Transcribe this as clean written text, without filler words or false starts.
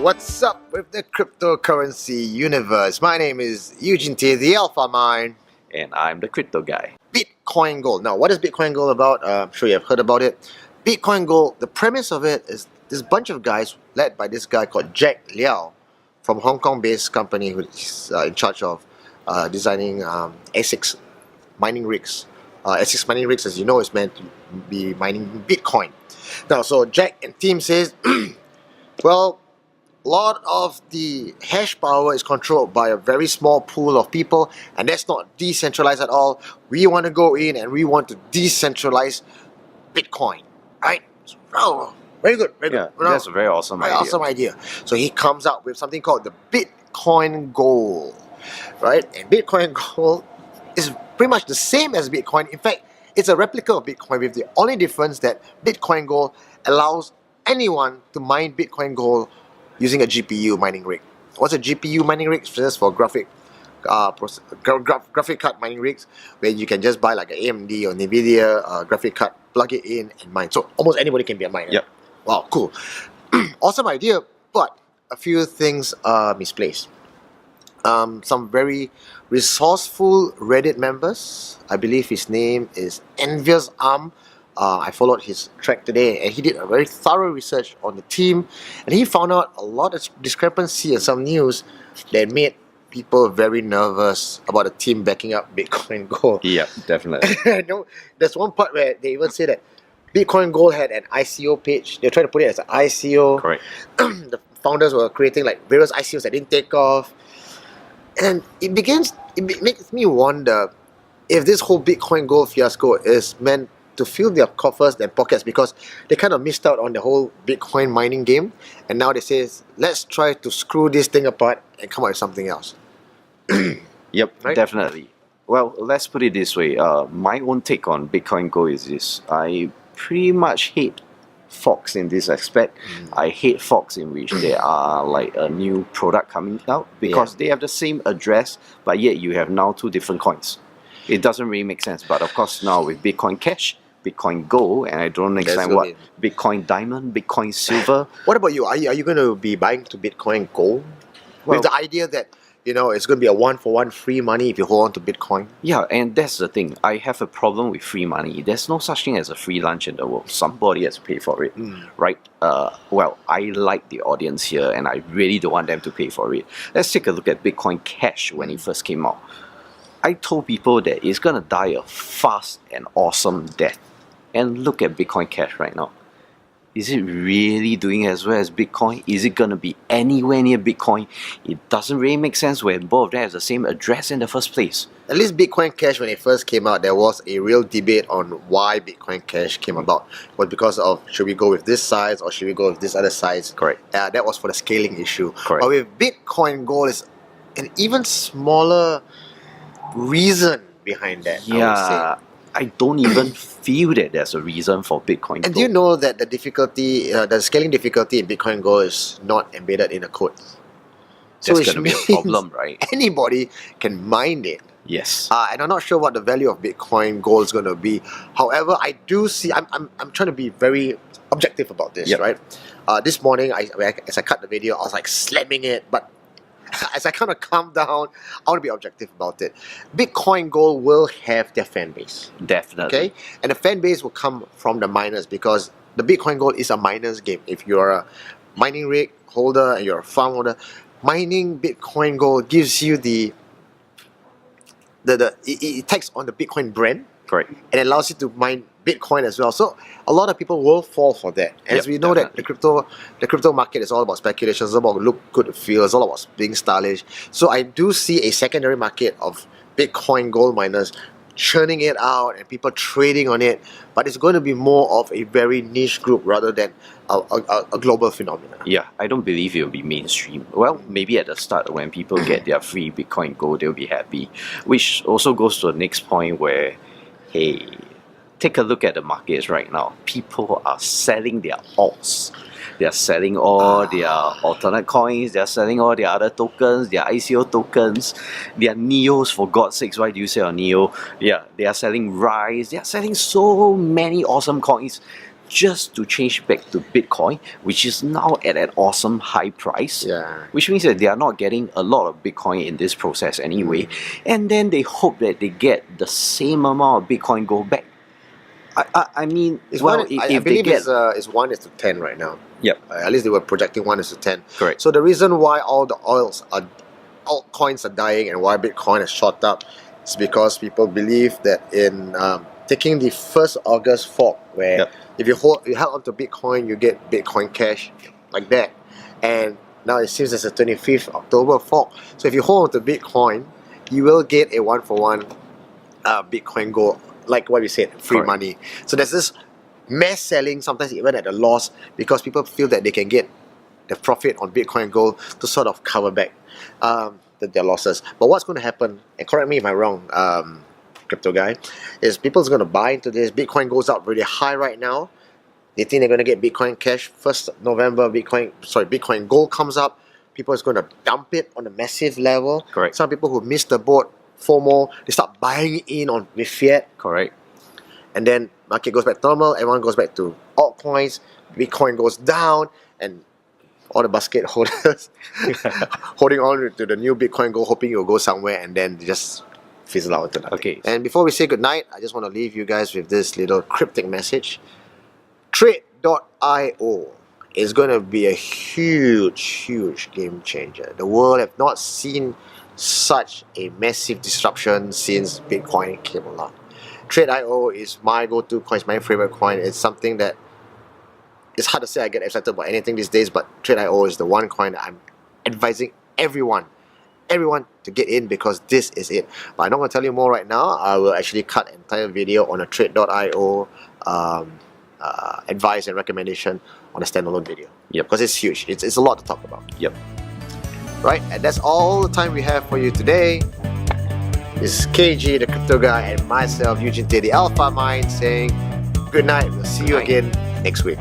what's up with the cryptocurrency universe? My name is Eugene T, the Alpha Mind. And I'm the crypto guy. BitcoinGold. Now, what is BitcoinGold about? I'm sure you have heard about it. BitcoinGold, the premise of it is this bunch of guys led by this guy called Jack Liao from Hong Kong-based company who is in charge of designing ASICs, mining rigs. ASICs mining rigs, as you know, is meant to be mining Bitcoin. Now, so Jack and team says, well, a lot of the hash power is controlled by a very small pool of people, and that's not decentralized at all. We want to go in and we want to decentralize Bitcoin, right? Oh, very good, very good. That's a very awesome idea. Awesome idea. So he comes up with something called the BitcoinGold, right? And BitcoinGold is pretty much the same as Bitcoin. In fact, it's a replica of Bitcoin with the only difference that BitcoinGold allows anyone to mine BitcoinGold using a GPU mining rig. What's a GPU mining rig? It's just for graphic card mining rigs, where you can just buy like an AMD or NVIDIA graphic card, plug it in and mine. So almost anybody can be a miner. Yep. Wow, cool. Awesome idea, but a few things are misplaced. Some very resourceful Reddit members, I believe his name is Envious Arm. I followed his track today, and he did a very thorough research on the team, and he found out a lot of discrepancy and some news that made people very nervous about the team backing up BitcoinGold. Yeah, definitely. I know there's one part where they even say that BitcoinGold had an ICO page. They're trying to put it as an ICO. Correct. The founders were creating like various ICOs that didn't take off, and it makes me wonder if this whole BitcoinGold fiasco is meant to fill their coffers and pockets, because they kind of missed out on the whole Bitcoin mining game, and now they say, let's try to screw this thing apart and come up with something else. Yep, Right? definitely. Well, let's put it this way. My own take on BitcoinGold is this. I pretty much hate forks in this aspect. I hate forks in which there are like a new product coming out, because they have the same address, but yet you have now two different coins. It doesn't really make sense. But of course, now with Bitcoin Cash, Bitcoin Gold, and I don't understand what Bitcoin Diamond, Bitcoin Silver. What about you? Are you going to be buying to Bitcoin Gold with the idea that, you know, it's going to be a 1-for-1 free money if you hold on to Bitcoin? Yeah, and that's the thing. I have a problem with free money. There's no such thing as a free lunch in the world. Somebody has to pay for it, right? Well, I like the audience here, and I really don't want them to pay for it. Let's take a look at Bitcoin Cash when it first came out. I told people that it's going to die a fast and awesome death. And look at Bitcoin Cash right now. Is it really doing as well as Bitcoin? Is it going to be anywhere near Bitcoin? It doesn't really make sense when both of them have the same address in the first place. At least Bitcoin Cash, when it first came out, there was a real debate on why Bitcoin Cash came about. It was because of, should we go with this size or should we go with this other size? Correct. That was for the scaling issue. Correct. But with BitcoinGold, is an even smaller reason behind that, I would say. I don't even feel that there's a reason for Bitcoin. And do you know that the difficulty, the scaling difficulty in BitcoinGold is not embedded in a code? So that's going to be a problem, right? Anybody can mine it. Yes. And I'm not sure what the value of BitcoinGold is going to be. However, I do see, I'm trying to be very objective about this, right? This morning, as I cut the video, I was like slamming it, but as I kind of calm down, I want to be objective about it. BitcoinGold will have their fan base. Definitely. Okay? And the fan base will come from the miners, because the BitcoinGold is a miner's game. If you're a mining rig holder and you're a farm holder, mining BitcoinGold gives you it takes on the Bitcoin brand. Correct. And it allows you to mine Bitcoin as well. So a lot of people will fall for that. As we know that the crypto market is all about speculation, it's all about look good, feel, it's all about being stylish. So I do see a secondary market of BitcoinGold miners churning it out and people trading on it, but it's going to be more of a very niche group rather than a global phenomenon. Yeah, I don't believe it will be mainstream. Well, maybe at the start when people get their free BitcoinGold, they'll be happy. Which also goes to the next point where, hey, take a look at the markets right now. People are selling their alts. They are selling all their alternate coins. They are selling all their other tokens, their ICO tokens, their Neos, for God's sakes. Why do you say a Neo? Yeah, they are selling Rise. They are selling so many awesome coins. just to change back to Bitcoin, which is now at an awesome high price. Yeah. Which means that they are not getting a lot of Bitcoin in this process anyway. And then they hope that they get the same amount of Bitcoin Gold back. I mean, It's well, one, I if they believe get... it's 1:10 right now. Yep. At least they were projecting 1:10. Correct. So the reason why all the altcoins are dying and why Bitcoin has shot up is because people believe that in taking the 1st August fork, where Yep. if you held onto Bitcoin, you get Bitcoin Cash, like that. And now it seems it's a 25th October fork. So if you hold onto Bitcoin, you will get a 1-for-1 Bitcoin Gold, like what we said, free Correct. money. So there's this mass selling, sometimes even at a loss, because people feel that they can get the profit on Bitcoin Gold to sort of cover back their losses. But what's going to happen, and correct me if I'm wrong, crypto guy, is people's going to buy into this. Bitcoin goes up really high right now. They think they're going to get Bitcoin Cash 1st November. Bitcoin Gold comes up. People is going to dump it on a massive level. Correct. Some people who missed the boat, FOMO, they start buying in on with fiat. Correct. And then market goes back to normal, everyone goes back to altcoins, Bitcoin goes down, and all the basket holders holding on to the new Bitcoin Gold, hoping it will go somewhere, and then they just fizzle out into nothing. Okay. And before we say goodnight, I just want to leave you guys with this little cryptic message. Trade.io is going to be a huge game changer. The world have not seen such a massive disruption since Bitcoin came along. Trade.io is my go-to coin, it's my favorite coin. It's something that it's hard to say I get excited about anything these days, but Trade.io is the one coin that I'm advising everyone to get in, because this is it. But I'm not going to tell you more right now. I will actually cut an entire video on a Trade.io advice and recommendation on a standalone video. Yep. Because it's huge. It's a lot to talk about. Yep. Right, and that's all the time we have for you today. This is KG, the crypto guy, and myself, Eugene Tay, the Alpha Mind, saying good night. We'll see you again next week.